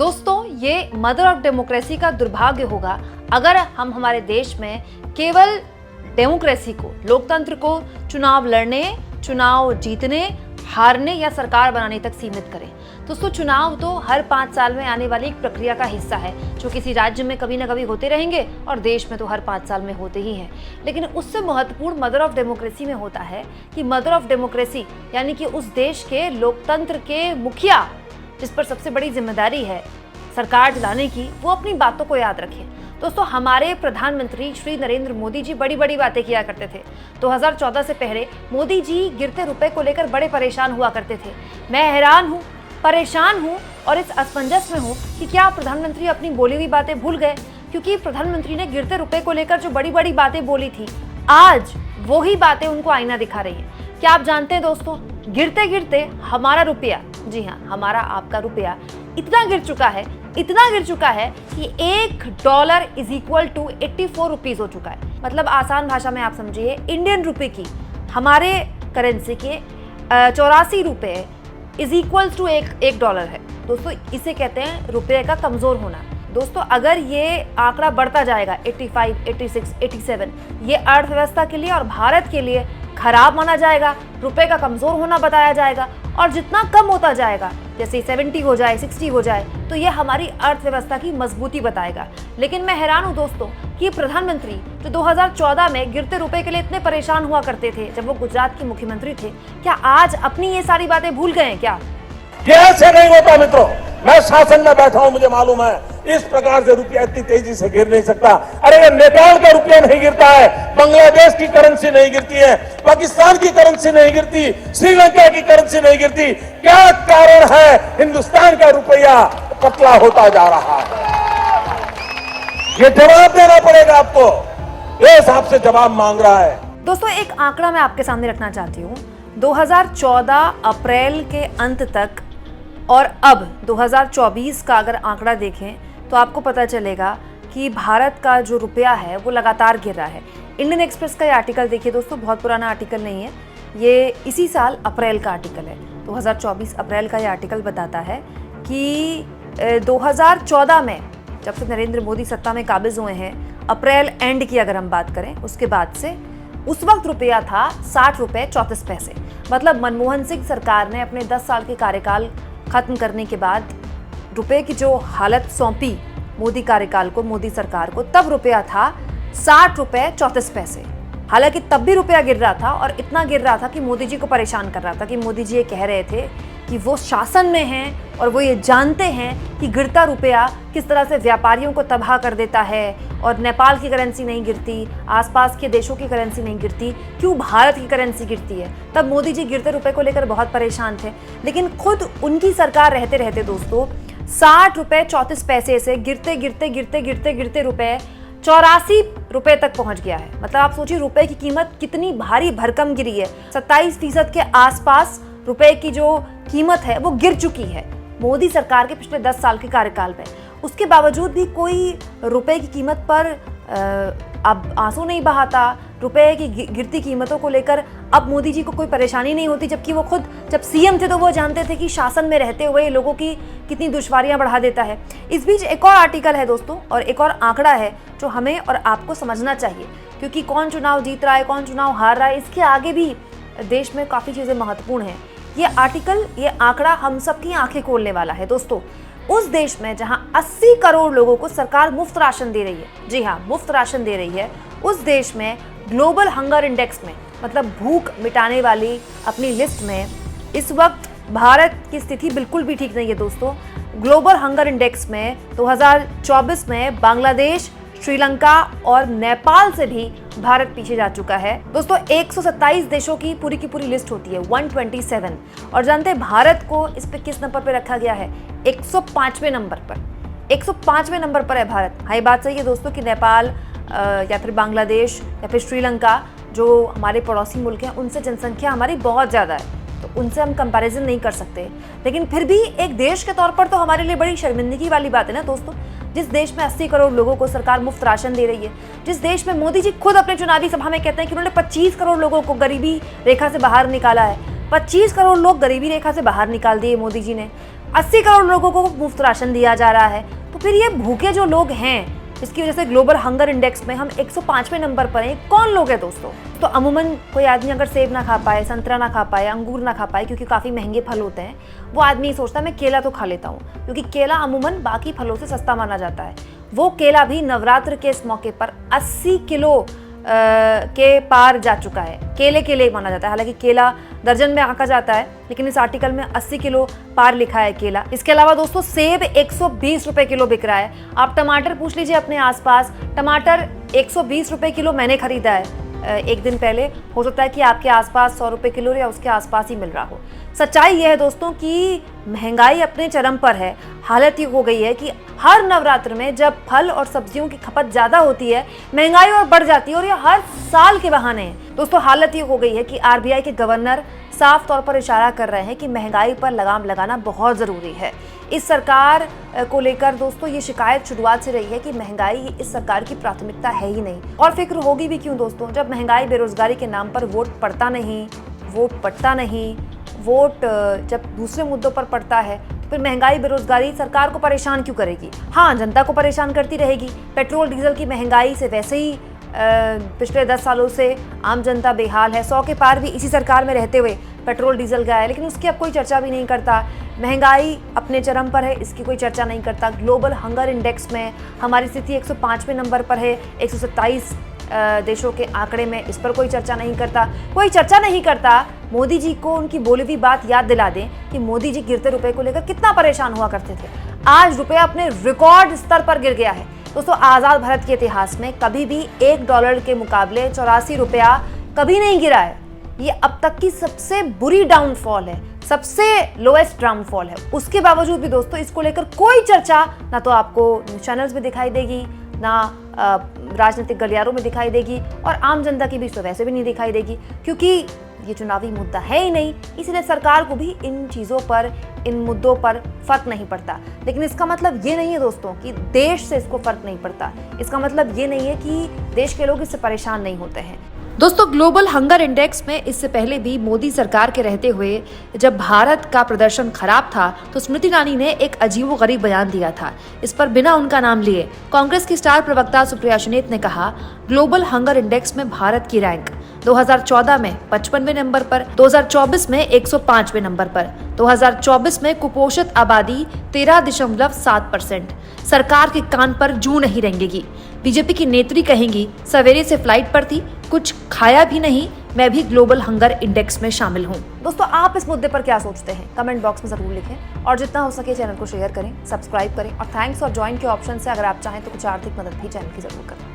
दोस्तों, ये mother of democracy का दुर्भाग्य होगा अगर हम हमारे देश में केवल डेमोक्रेसी को, लोकतंत्र को चुनाव लड़ने, चुनाव जीतने, हारने या सरकार बनाने तक सीमित करें। दोस्तों, चुनाव तो हर 5 साल में आने वाली एक प्रक्रिया का हिस्सा है जो किसी राज्य में कभी ना कभी होते रहेंगे और देश में तो हर 5 साल में होते ही हैं। लेकिन उससे महत्वपूर्ण मदर ऑफ डेमोक्रेसी में होता है कि मदर ऑफ डेमोक्रेसी यानी कि उस देश के लोकतंत्र के मुखिया, जिस पर सबसे बड़ी जिम्मेदारी है सरकार चलाने की, वो अपनी बातों को याद रखें। दोस्तों, हमारे प्रधानमंत्री श्री नरेंद्र मोदी जी बड़ी बड़ी बातें किया करते थे। 2014 से पहले मोदी जी गिरते रुपए को लेकर बड़े परेशान हुआ करते थे। मैं हैरान हूँ, परेशान हूँ और इस असमंजस में हूँ कि क्या प्रधानमंत्री अपनी बोली हुई बातें भूल गए, क्योंकि प्रधानमंत्री ने गिरते रुपए को लेकर जो बड़ी बड़ी बातें बोली थी, आज वही बातें उनको आईना दिखा रही हैं। क्या आप जानते हैं दोस्तों, गिरते गिरते हमारा रुपया, जी हाँ, हमारा आपका रुपया इतना गिर चुका है कि $1 इज इक्वल टू 84 रुपीज हो चुका है। मतलब आसान भाषा में आप समझिए, इंडियन रुपए की, हमारे करेंसी के 84 रुपए इज इक्वल टू एक डॉलर है। दोस्तों, इसे कहते हैं रुपये का कमजोर होना। दोस्तों, अगर ये आंकड़ा बढ़ता जाएगा 85, 86, 87, ये अर्थव्यवस्था के लिए और भारत के लिए खराब माना जाएगा, रुपए का कमजोर होना बताया जाएगा। और जितना कम होता जाएगा, जैसे 70 हो जाए, 60 हो जाए, तो ये हमारी अर्थव्यवस्था की मजबूती बताएगा। लेकिन मैं हैरान हूँ दोस्तों कि प्रधानमंत्री जो 2014 में गिरते रुपए के लिए इतने परेशान हुआ करते थे जब वो गुजरात के मुख्यमंत्री थे, क्या आज अपनी ये सारी बातें भूल गए हैं क्या? ये ऐसे नहीं होता मित्रों। मैं शासन में बैठा हूं, मुझे मालूम है इस प्रकार से रुपया इतनी तेजी से गिर नहीं सकता। अरे ये नेपाल का रुपया नहीं गिरता है, बांग्लादेश की करेंसी नहीं गिरती है, पाकिस्तान की करेंसी नहीं गिरती, श्रीलंका की करेंसी नहीं गिरती। क्या कारण है हिंदुस्तान का रुपया पतला होता जा रहा है? ये जवाब देना पड़ेगा आपको। देश आपसे जवाब मांग रहा है। दोस्तों, एक आंकड़ा मैं आपके सामने रखना चाहती हूँ। 2014 अप्रैल के अंत तक और अब 2024 का अगर आंकड़ा देखें तो आपको पता चलेगा कि भारत का जो रुपया है वो लगातार गिर रहा है। इंडियन एक्सप्रेस का ये आर्टिकल देखिए दोस्तों, बहुत पुराना आर्टिकल नहीं है, ये इसी साल अप्रैल का आर्टिकल है। 2024 अप्रैल का ये आर्टिकल बताता है कि 2014 में जब से नरेंद्र मोदी सत्ता में काबिज हुए हैं, अप्रैल एंड की अगर हम बात करें, उसके बाद से उस वक्त रुपया था ₹60.34। मतलब मनमोहन सिंह सरकार ने अपने 10 साल के कार्यकाल खत्म करने के बाद रुपए की जो हालत सौंपी मोदी कार्यकाल को, मोदी सरकार को, तब रुपया था ₹60.34। हालांकि तब भी रुपया गिर रहा था और इतना गिर रहा था कि मोदी जी को परेशान कर रहा था, कि मोदी जी ये कह रहे थे कि वो शासन में हैं और वो ये जानते हैं कि गिरता रुपया किस तरह से व्यापारियों को तबाह कर देता है और नेपाल की करेंसी नहीं गिरती, आसपास के देशों की करेंसी नहीं गिरती, क्यों भारत की करेंसी गिरती है। तब मोदी जी गिरते रुपए को लेकर बहुत परेशान थे। लेकिन खुद उनकी सरकार रहते रहते दोस्तों ₹60.34 से गिरते गिरते गिरते गिरते गिरते रुपए ₹84 तक पहुंच गया है। मतलब आप सोचिए रुपए की कीमत कितनी भारी भरकम गिरी है। 27% के आसपास रुपए की जो कीमत है वो गिर चुकी है मोदी सरकार के पिछले 10 साल के कार्यकाल में। उसके बावजूद भी कोई रुपए की कीमत पर अब आंसू नहीं बहाता। रुपए की गिरती कीमतों को लेकर अब मोदी जी को कोई परेशानी नहीं होती, जबकि वो खुद जब सीएम थे तो वो जानते थे कि शासन में रहते हुए लोगों की कितनी दुश्वारियां बढ़ा देता है। इस बीच एक और आर्टिकल है दोस्तों और एक और आंकड़ा है जो हमें और आपको समझना चाहिए, क्योंकि कौन चुनाव जीत रहा है, कौन चुनाव हार रहा है, इसके आगे भी देश में काफ़ी चीज़ें महत्वपूर्ण हैं। ये आर्टिकल, ये आंकड़ा हम सबकी आंखें खोलने वाला है दोस्तों। उस देश में जहां 80 करोड़ लोगों को सरकार मुफ्त राशन दे रही है, जी हाँ, मुफ्त राशन दे रही है, उस देश में ग्लोबल हंगर इंडेक्स में, मतलब भूख मिटाने वाली अपनी लिस्ट में इस वक्त भारत की स्थिति बिल्कुल भी ठीक नहीं है दोस्तों। ग्लोबल हंगर इंडेक्स में 2024 में बांग्लादेश, श्रीलंका और नेपाल से भी भारत पीछे जा चुका है। दोस्तों, 127 देशों की पूरी लिस्ट होती है, 127। और जानते हैं भारत को इस पे किस नंबर पे रखा गया है? 105वें नंबर पर। 105वें नंबर पर है भारत। हाँ, ये बात सही है दोस्तों कि नेपाल या फिर बांग्लादेश या फिर श्रीलंका जो हमारे पड़ोसी मुल्क हैं, उनसे जनसंख्या हमारी बहुत ज़्यादा है, तो उनसे हम कंपैरिजन नहीं कर सकते। लेकिन फिर भी एक देश के तौर पर तो हमारे लिए बड़ी शर्मिंदगी वाली बात है ना दोस्तों, जिस देश में 80 करोड़ लोगों को सरकार मुफ्त राशन दे रही है, जिस देश में मोदी जी खुद अपने चुनावी सभा में कहते हैं कि उन्होंने 25 करोड़ लोगों को गरीबी रेखा से बाहर निकाला है। 25 करोड़ लोग गरीबी रेखा से बाहर निकाल दिए मोदी जी ने। 80 करोड़ लोगों को मुफ्त राशन दिया जा रहा है, तो फिर ये भूखे जो लोग हैं, इसकी वजह से ग्लोबल हंगर इंडेक्स में हम 105वें नंबर पर हैं, कौन लोग हैं दोस्तों? तो अमूमन कोई आदमी अगर सेब ना खा पाए, संतरा ना खा पाए, अंगूर ना खा पाए, क्योंकि काफ़ी महंगे फल होते हैं, वो आदमी सोचता है मैं केला तो खा लेता हूँ, क्योंकि केला अमूमन बाकी फलों से सस्ता माना जाता है। वो केला भी नवरात्र के इस मौके पर 80 किलो के पार जा चुका है। केले के लिए माना जाता है, हालांकि केला दर्जन में आंका जाता है, लेकिन इस आर्टिकल में 80 किलो पार लिखा है केला। इसके अलावा दोस्तों सेब 120 रुपए किलो बिक रहा है। आप टमाटर पूछ लीजिए अपने आसपास, टमाटर 120 रुपए किलो मैंने खरीदा है एक दिन पहले। हो सकता है कि आपके आसपास 100 रुपए किलो या उसके आसपास ही मिल रहा हो। सच्चाई यह है दोस्तों कि महंगाई अपने चरम पर है। हालत ये हो गई है कि हर नवरात्र में जब फल और सब्जियों की खपत ज़्यादा होती है, महंगाई और बढ़ जाती है, और ये हर साल के बहाने हैं। दोस्तों हालत ये हो गई है कि आरबीआई के गवर्नर साफ तौर पर इशारा कर रहे हैं कि महंगाई पर लगाम लगाना बहुत ज़रूरी है। इस सरकार को लेकर दोस्तों ये शिकायत शुरुआत से रही है कि महंगाई इस सरकार की प्राथमिकता है ही नहीं, और फिक्र होगी भी क्यों दोस्तों, जब महंगाई बेरोजगारी के नाम पर वोट पड़ता नहीं, वोट पड़ता नहीं, वोट जब दूसरे मुद्दों पर पड़ता है, तो फिर महंगाई बेरोजगारी सरकार को परेशान क्यों करेगी? हाँ, जनता को परेशान करती रहेगी। पेट्रोल डीजल की महंगाई से वैसे ही पिछले 10 सालों से आम जनता बेहाल है। 100 के पार भी इसी सरकार में रहते हुए पेट्रोल डीजल गया है, लेकिन उसकी अब कोई चर्चा भी नहीं करता। महंगाई अपने चरम पर है, इसकी कोई चर्चा नहीं करता। ग्लोबल हंगर इंडेक्स में हमारी स्थिति 105वें नंबर पर है, 127 देशों के आंकड़े में, इस पर कोई चर्चा नहीं करता। कोई चर्चा नहीं करता। मोदी जी को उनकी बोली हुई बात याद दिला दें कि मोदी जी गिरते रुपए को लेकर कितना परेशान हुआ करते थे। आज रुपया अपने रिकॉर्ड स्तर पर गिर गया है दोस्तों। आज़ाद भारत के इतिहास में कभी भी $1 के मुकाबले 84 रुपया कभी नहीं गिरा है। ये अब तक की सबसे बुरी डाउनफॉल है, सबसे लोएस्ट डाउनफॉल है। उसके बावजूद भी दोस्तों इसको लेकर कोई चर्चा ना तो आपको चैनल्स में दिखाई देगी, ना राजनीतिक गलियारों में दिखाई देगी, और आम जनता की बीच तो वैसे भी नहीं दिखाई देगी, क्योंकि ये चुनावी मुद्दा है ही नहीं। इसलिए सरकार को भी इन चीज़ों पर, इन मुद्दों पर फर्क नहीं पड़ता। लेकिन इसका मतलब ये नहीं है दोस्तों कि देश से इसको फर्क नहीं पड़ता। इसका मतलब ये नहीं है कि देश के लोग इससे परेशान नहीं होते हैं। दोस्तों ग्लोबल हंगर इंडेक्स में इससे पहले भी मोदी सरकार के रहते हुए जब भारत का प्रदर्शन खराब था, तो स्मृति ईरानी ने एक अजीबोगरीब बयान दिया था। इस पर बिना उनका नाम लिए कांग्रेस की स्टार प्रवक्ता सुप्रिया सुनीत ने कहा, ग्लोबल हंगर इंडेक्स में भारत की रैंक 2014 में 55वें नंबर पर, 2024 में 105वें नंबर पर, 2024 में कुपोषित आबादी 13.7%। सरकार के कान पर जूं नहीं रेंगेगी। बीजेपी की नेत्री कहेंगी, सवेरे से फ्लाइट पर थी, कुछ खाया भी नहीं, मैं भी ग्लोबल हंगर इंडेक्स में शामिल हूं। दोस्तों आप इस मुद्दे पर क्या सोचते हैं? कमेंट बॉक्स में जरूर लिखें, और जितना हो सके चैनल को शेयर करें, सब्सक्राइब करें, और थैंक्स और ज्वाइन के ऑप्शन से अगर आप चाहें तो कुछ आर्थिक मदद भी चैनल की जरूर करें।